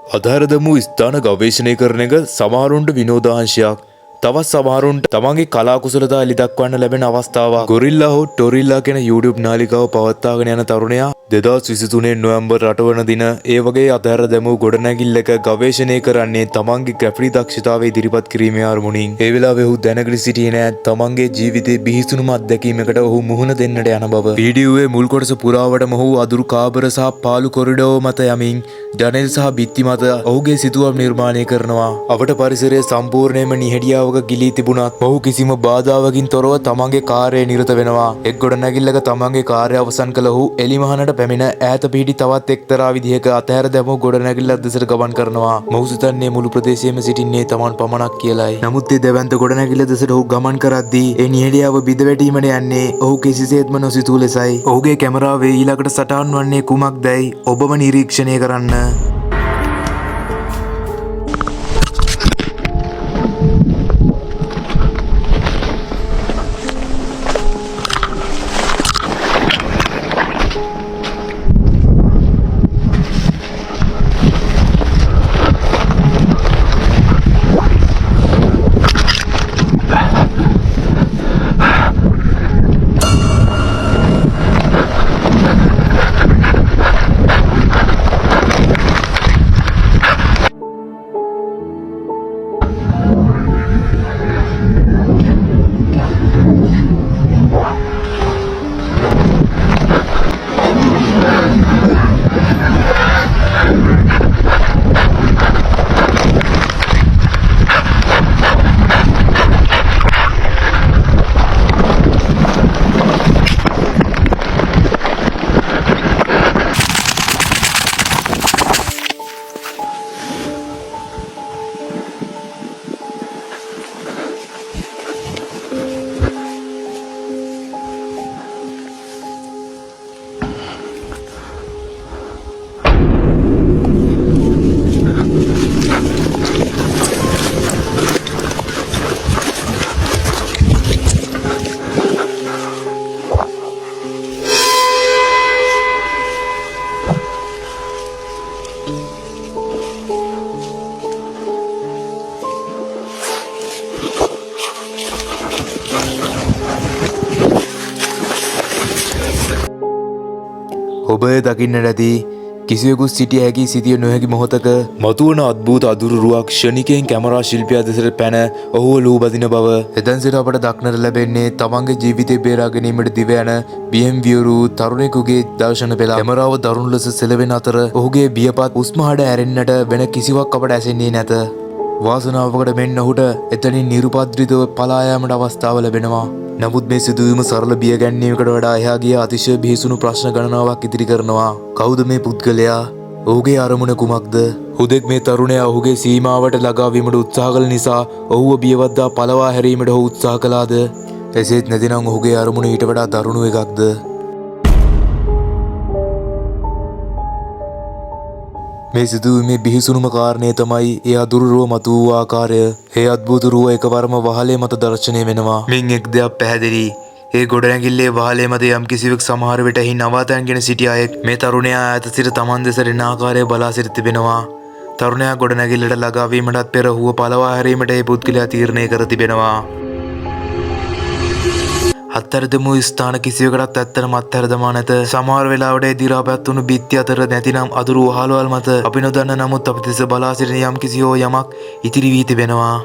අධාරදමු ස්ථාන ගවේෂණය කරන එක සමහරුන්ට විනෝදාංශයක්. තවත් සමහරුන්ට තමන්ගේ කලා කුසලතා එළි දක්වන්න ලැබෙන අවස්ථාවක්. ගොරිල්ලා හෝ ටොරිල්ලා කියන YouTube නාලිකාව පවත්වාගෙන යන තරුණයා 2023 නොවැම්බර් 8 වන දින ඒ වගේ අධාර දැමූ ගොඩනැගිල්ලක ගවේෂණය කරන්නේ තමන්ගේ ග්‍රැෆිටි දක්ෂතාවය ඉදිරිපත් කිරීමේ අරමුණින්. ඒ වෙලාවේ ඔහු දැනගෙන සිටියේ නෑ තමන්ගේ ජීවිතයේ බිහිසුණුම අත්දැකීමකට ඔහු මුහුණ දෙන්නට යන බව. වීඩියෝවේ මුල් කොටස පුරාවටම ඔහු අදුරු කාබර සහ පාළු කොරිඩෝ මත යමින් ජනෙල් සහ බිත්ති මත ඔහුගේ සිතුවම් නිර්මාණය කරනවා. අපට පරිසරය සම්පූර්ණයෙන්ම නිහඬියාවක ගිලී තිබුණත් ඔහු කිසිම බාධාවකින් තොරව තමන්ගේ කාර්යය නිරත වෙනවා. එක් ගොඩනැගිල්ලක තමන්ගේ කාර්යය අවසන් කළ ඔහු එලිමහනට පැමිණ ඈත පිහිටි තවත් එක්තරා විදිහක අතහැර දැමූ ගොඩනැගිල්ලක් දෙසට ගමන් කරනවා. මොහු සිතන්නේ මුළු ප්‍රදේශයේම සිටින්නේ තමන් පමණක් කියලායි. නමුත් ඒ දැවැන්ත ගොඩනැගිල්ල දෙසට ඔහු ගමන් කරද්දී ඒ නිහඬියාව බිඳ වැටීමට යන්නේ ඔහු කිසිසේත්ම නොසිතූ ලෙසයි. ඔහුගේ කැමරාවේ ඊළඟට සටහන් වන්නේ කුමක්දයි ඔබම නිරීක්ෂණය කරන්න. ඔබ දකින්නට ඇති කිසිවෙකු සිටිය හැකි සිටිය නොහැකි මොහොතක මතුවන අද්භූත අදුරුරුවක් ක්ෂණිකයෙන් කැමරා ශිල්පියා දෙසට පැන ඔහුව ලූබදින බව. එතැන් සිට අපට දක්නට ලැබෙන්නේ තමන්ගේ ජීවිතය බේරා ගැනීමට දිව යන බියෙන් වියරු තරුණෙකුගේ දර්ශන පෙළ. කැමරාව දරුණු ලෙස සෙලවෙන අතර ඔහුගේ බියපත් උස්ම හඩ ඇරෙන්නට වෙන කිසිවක් අපට ඇසෙන්නේ නැත. වාසනාවකට මෙන්න ඔහුට එතනින් නිරුපද්‍රිතව පලා යාමට අවස්ථාව ලැබෙනවා. නමුත් මේ සිදුවීම සරල බිය ගැනීමකට වඩා එහා ගිය අතිශය බිහිසුණු ප්‍රශ්න ගණනාවක් ඉදිරි කරනවා. කවුද මේ පුද්ගලයා? ඔහුගේ අරමුණ කුමක්ද? හුදෙක් මේ තරුණයා ඔහුගේ සීමාවට ළඟා වීමට උත්සාහ කළ නිසා ඔහුව බියවද්දා පළවා හැරීමට ඔහු උත්සාහ කළාද? එසේත් නැතිනම් ඔහුගේ අරමුණ ඊට වඩා දරුණු එකක්ද? මේ සිදුවීමේ බිහිසුණුම කාරණය තමයි ඒ අදුරුරුව මතු වූ ආකාරය. ඒ අද්භූත රුව එකවරම වහලේ මත දර්ශනය වෙනවා. මින් එක් දෙයක් පැහැදිලි. ඒ ගොඩනැගිල්ලේ වහලේ මත යම් කිසිවෙක් සමහර විට එහි නවාතැන්ගෙන සිටිය අයෙක් මේ තරුණයා ඈත සිට තමන් දෙසට එන ආකාරය බලා සිට තිබෙනවා. තරුණයා ගොඩනැගිල්ලට ළඟා වීමටත් පෙර ඔහුව පළවා හැරීමට ඒ පුද්ගලයා තීරණය කර තිබෙනවා. අත්හැරදමු ස්ථාන කිසිවකටත් ඇත්තටම අත්හැරදමා නැත. සමහර වෙලාවට ඒ දිරාපැත් වුණු බිත්ති අතර නැතිනම් අදුරු වහලවල් මත අපි නොදන්න නමුත් අපි දෙස බලා සිටින යම් කිසි හෝ යමක් ඉතිරි වී තිබෙනවා.